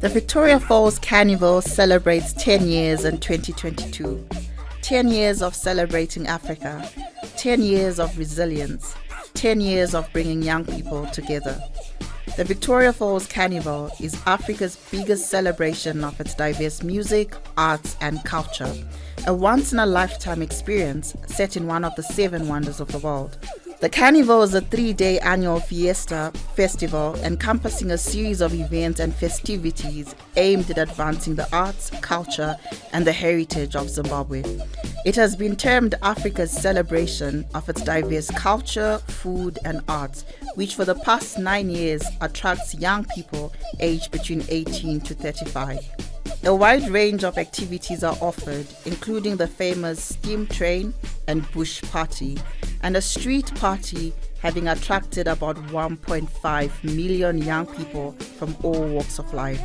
The Victoria Falls Carnival celebrates 10 years in 2022. 10 years of celebrating Africa. 10 years of resilience. 10 years of bringing young people together. The Victoria Falls Carnival is Africa's biggest celebration of its diverse music, arts and culture. A once-in-a-lifetime experience set in one of the 7 wonders of the world. The Carnival is a 3-day annual fiesta festival encompassing a series of events and festivities aimed at advancing the arts, culture, and the heritage of Zimbabwe. It has been termed Africa's celebration of its diverse culture, food, and arts, which for the past 9 years attracts young people aged between 18 to 35. A wide range of activities are offered, including the famous steam train and bush party, and a street party having attracted about 1.5 million young people from all walks of life.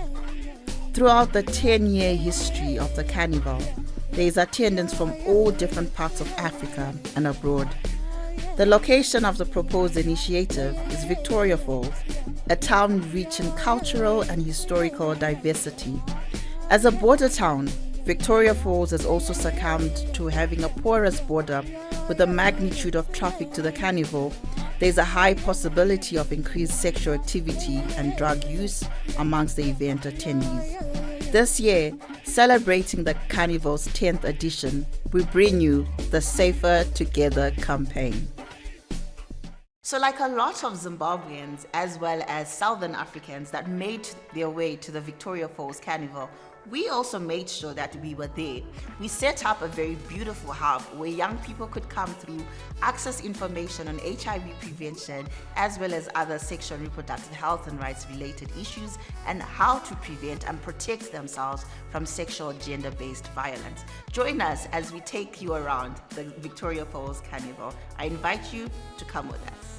Throughout the 10-year history of the Carnival, there is attendance from all different parts of Africa and abroad. The location of the proposed initiative is Victoria Falls, a town rich in cultural and historical diversity. As a border town, Victoria Falls has also succumbed to having a porous border. With the magnitude of traffic to the Carnival, there is a high possibility of increased sexual activity and drug use amongst the event attendees. This year, celebrating the Carnival's 10th edition, we bring you the Safer Together campaign. So like a lot of Zimbabweans as well as Southern Africans that made their way to the Victoria Falls Carnival, we also made sure that we were there. We set up a very beautiful hub where young people could come through, access information on HIV prevention, as well as other sexual and reproductive health and rights related issues, and how to prevent and protect themselves from sexual gender-based violence. Join us as we take you around the Victoria Falls Carnival. I invite you to come with us.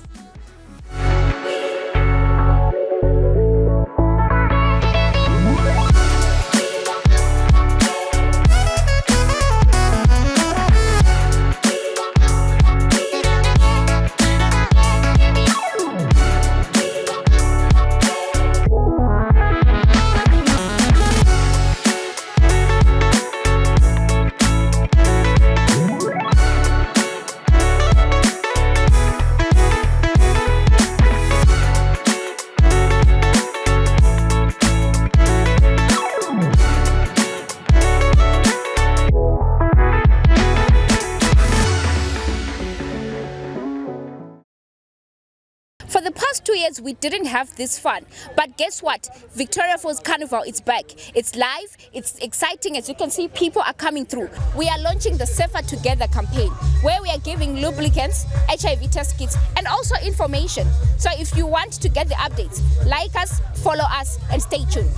For the past 2 years, we didn't have this fun. But guess what? Victoria Falls Carnival is back. It's live, it's exciting. As you can see, people are coming through. We are launching the Safer Together campaign, where we are giving lubricants, HIV test kits, and also information. So if you want to get the updates, like us, follow us, and stay tuned.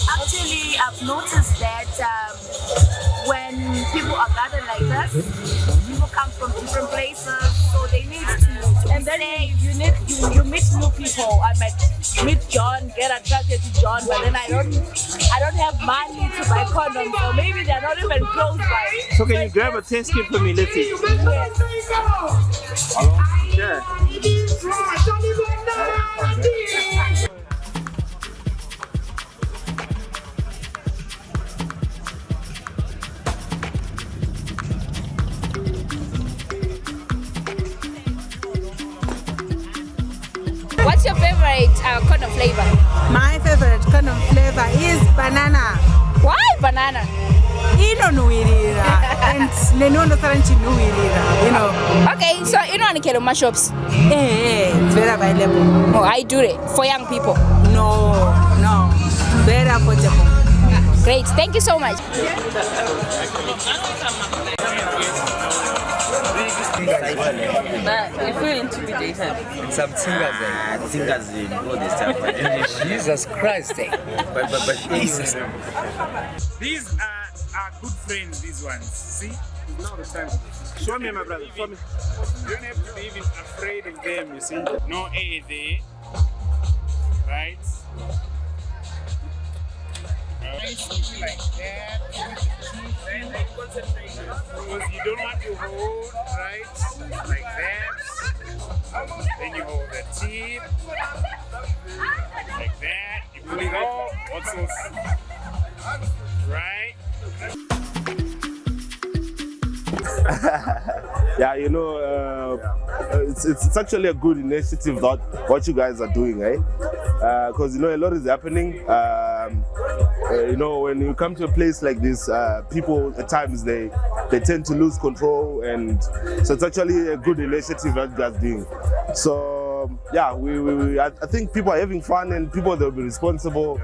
Actually, I've noticed that when people are gathered like this, people come from different places, so they need to and then you meet new people. I might meet John, get attracted to John, but then I don't have money to buy condoms, or maybe they're not even close by. So can you grab a test kit for me? Let's see. Yes. Sure. What's your favorite condom flavor? My favorite condom flavor is banana. Why banana? Inonuirira and nenonosara chinuirira, you know. Okay, so you know any my shops? It's very available. Oh, I do it for young people. No, very affordable. Great, thank you so much. But I feel intimidated. Some singers in all this stuff. Jesus Christ. But Jesus. These are good friends, these ones. See? Now the time. Show me, my brother. Show me. You don't have to be even afraid of them, you see. No A there. Right? Nicely like that. Then concentration. Because you don't want to hold, right? Like that. Then you hold the tip. Like that. You pull it off. Also, right? Yeah, you know, it's actually a good initiative that what you guys are doing, eh? Because you know a lot is happening. You know, when you come to a place like this, people at times they tend to lose control, and so it's actually a good initiative that you guys are doing. So yeah, I think people are having fun, and people they'll be responsible,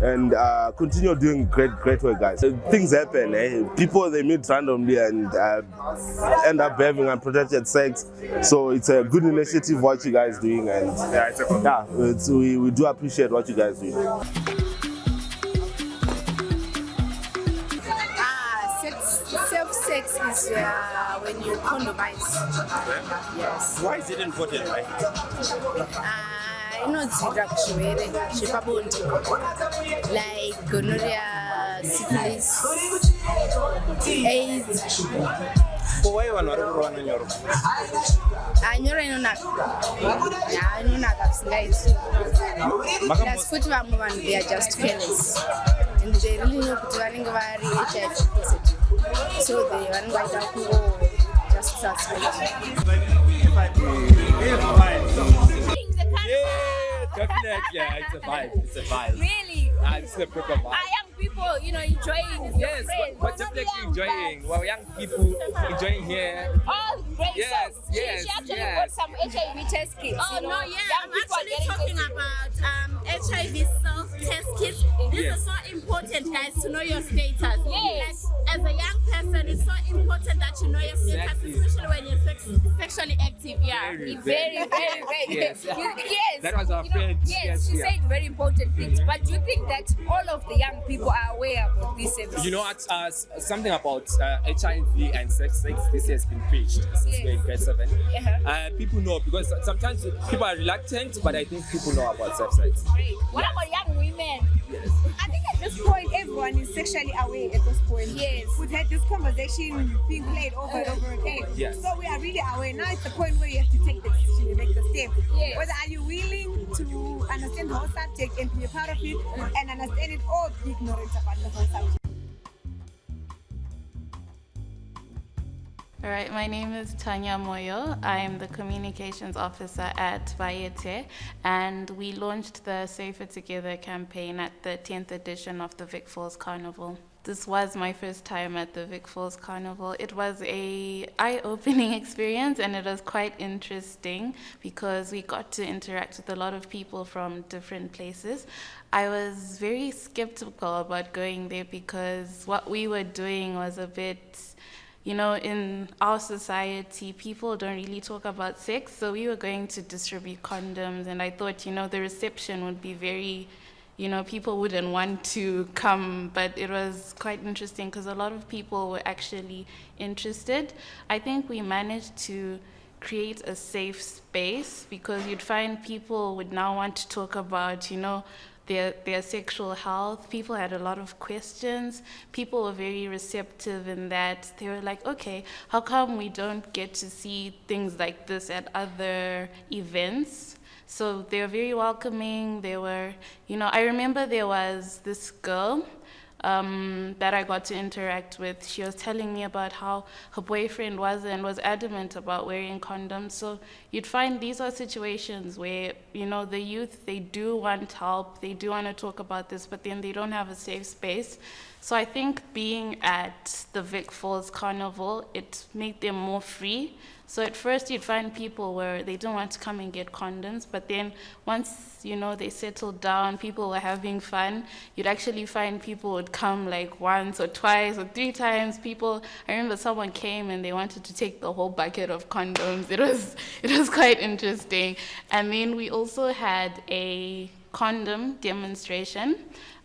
and continue doing great work, guys. Things happen, eh? People they meet randomly and end up having unprotected sex. So it's a good initiative what you guys doing, and we do appreciate what you guys do. Safe sex is when you condomize. Yes. Why is it important, right? Like gonorrhea, syphilis, AIDS. But why you want to run in Europe? They are just careless. And they really know that they are HIV positive. So they are just suspect. Yeah, definitely. Yeah, it's a vibe. It's a vibe. Really? It's a proper vibe. Are young people, enjoying? Yes, but definitely enjoying. Well, young people enjoying here. Oh, great. Yes, So yes, she actually yes. got some HIV test kits. Oh, no, yeah. Young I'm people are actually getting talking tested. about HIV self-test kits. This Yes. is so important, guys, to know your status. Yes. Like, as a young person, it's so important that you know your status, Exactly. especially when you're sexually active. Yeah. Very. Yes. Yes. That was our friend. Yes, she said very important things. But do you think that all of the young people are aware about this service? You know what? Something about HIV and sex this has been preached since we're in grade 7. People know because sometimes people are reluctant, but I think people know about safe sex. Great. What about young women? I think at this point, everyone is sexually aware at this point. Yes. We've had this conversation being played over and over again. Yes. So we are really aware. Now it's the point where you have to take the decision and make the step. Yes. Whether are you willing to understand the whole subject and be a part of it and understand it, or be ignorant about the whole subject. All right, my name is Tanya Moyo. I am the communications officer at Vayete, and we launched the Safer Together campaign at the 10th edition of the Vic Falls Carnival. This was my first time at the Vic Falls Carnival. It was a eye-opening experience, and it was quite interesting because we got to interact with a lot of people from different places. I was very skeptical about going there because what we were doing was a bit, in our society, people don't really talk about sex, so we were going to distribute condoms, and I thought, the reception would be very, people wouldn't want to come, but it was quite interesting because a lot of people were actually interested. I think we managed to create a safe space because you'd find people would now want to talk about, their sexual health. People had a lot of questions. People were very receptive in that they were like, okay, how come we don't get to see things like this at other events? So they were very welcoming. They were, I remember there was this girl that I got to interact with. She was telling me about how her boyfriend was adamant about wearing condoms. So you'd find these are situations where, the youth, they do want help, they do want to talk about this, but then they don't have a safe space. So I think being at the Vic Falls Carnival, it made them more free. So at first you'd find people where they don't want to come and get condoms, but then once, they settled down, people were having fun, you'd actually find people would come like once or twice or 3 times. I remember someone came and they wanted to take the whole bucket of condoms. It was quite interesting. And then we also had a condom demonstration.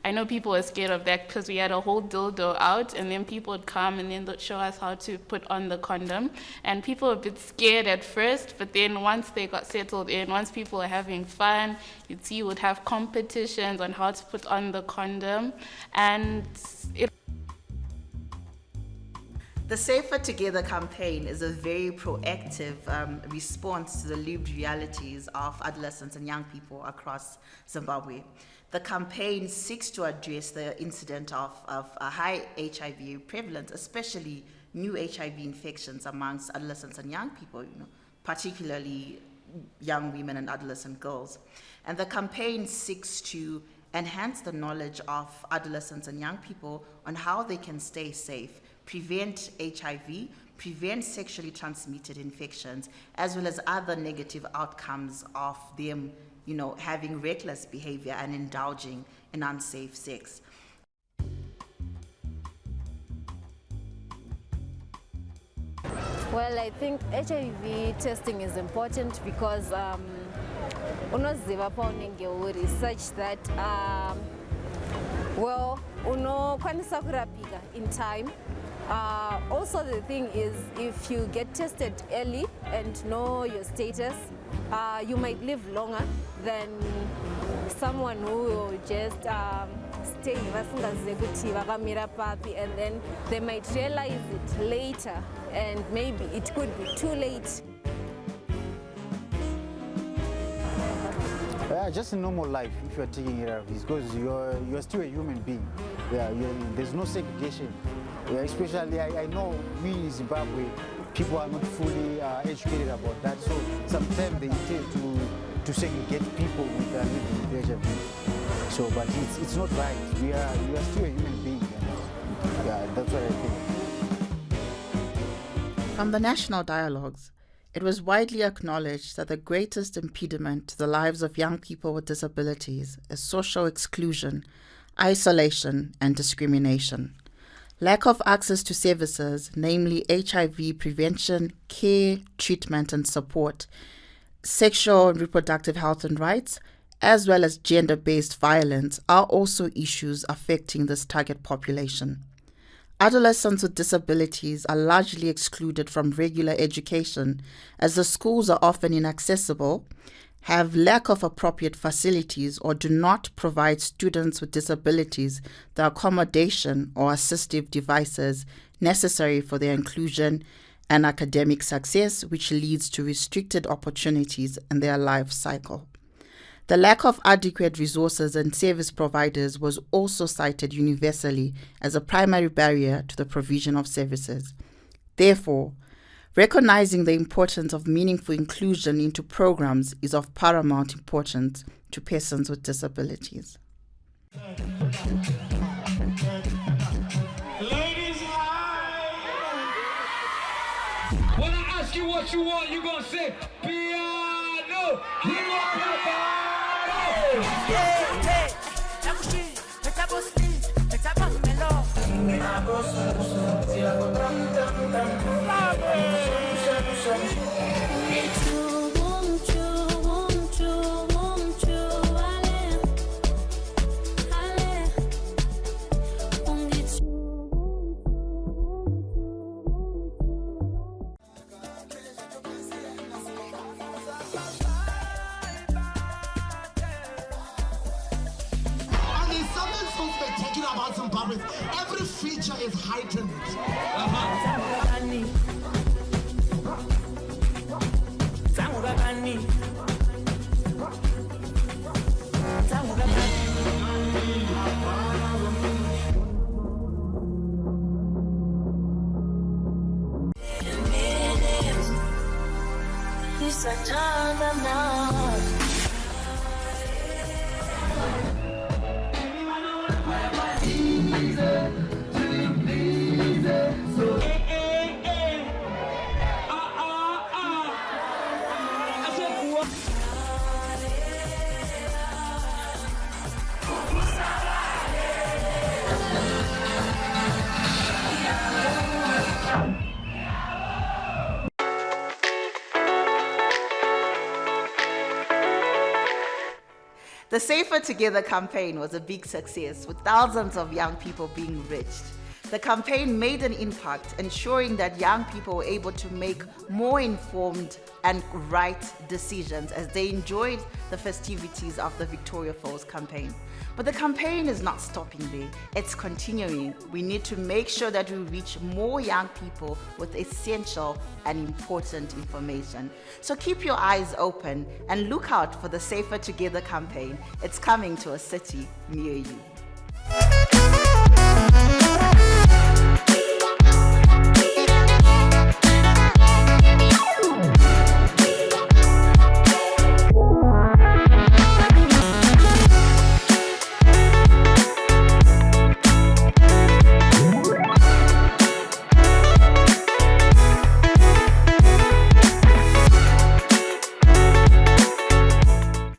I know people are scared of that because we had a whole dildo out, and then people would come and then they'd show us how to put on the condom. And people were a bit scared at first, but then once they got settled in, once people were having fun, you'd see you would have competitions on how to put on the condom. And the Safer Together campaign is a very proactive response to the lived realities of adolescents and young people across Zimbabwe. The campaign seeks to address the incident of a high HIV prevalence, especially new HIV infections amongst adolescents and young people, particularly young women and adolescent girls. And the campaign seeks to enhance the knowledge of adolescents and young people on how they can stay safe, prevent HIV, prevent sexually transmitted infections, as well as other negative outcomes of them, having reckless behavior and indulging in unsafe sex. Well, I think HIV testing is important because unoziva paunenge uri such that unokwanisa kurapika in time. Also, the thing is, if you get tested early and know your status, you might live longer than someone who will just stay and then they might realize it later, and maybe it could be too late. Just a normal life if you're taking it out, because you're still a human being. There's no segregation. Especially, I know we in Zimbabwe, people are not fully educated about that, so sometimes they tend to segregate people with living with HIV. So, but it's not right. We are still a human being. That's what I think. From the national dialogues, it was widely acknowledged that the greatest impediment to the lives of young people with disabilities is social exclusion, isolation, and discrimination. Lack of access to services, namely HIV prevention, care, treatment, and support, sexual and reproductive health and rights, as well as gender-based violence, are also issues affecting this target population. Adolescents with disabilities are largely excluded from regular education, as the schools are often inaccessible, have lack of appropriate facilities, or do not provide students with disabilities the accommodation or assistive devices necessary for their inclusion and academic success, which leads to restricted opportunities in their life cycle. The lack of adequate resources and service providers was also cited universally as a primary barrier to the provision of services. Therefore, recognizing the importance of meaningful inclusion into programs is of paramount importance to persons with disabilities. Ladies, when I ask you what you want, you're going to say, piano. Every feature is heightened. The Safer Together campaign was a big success, with thousands of young people being reached. The campaign made an impact, ensuring that young people were able to make more informed and right decisions as they enjoyed the festivities of the Victoria Falls campaign. But the campaign is not stopping there, it's continuing. We need to make sure that we reach more young people with essential and important information. So keep your eyes open and look out for the Safer Together campaign. It's coming to a city near you.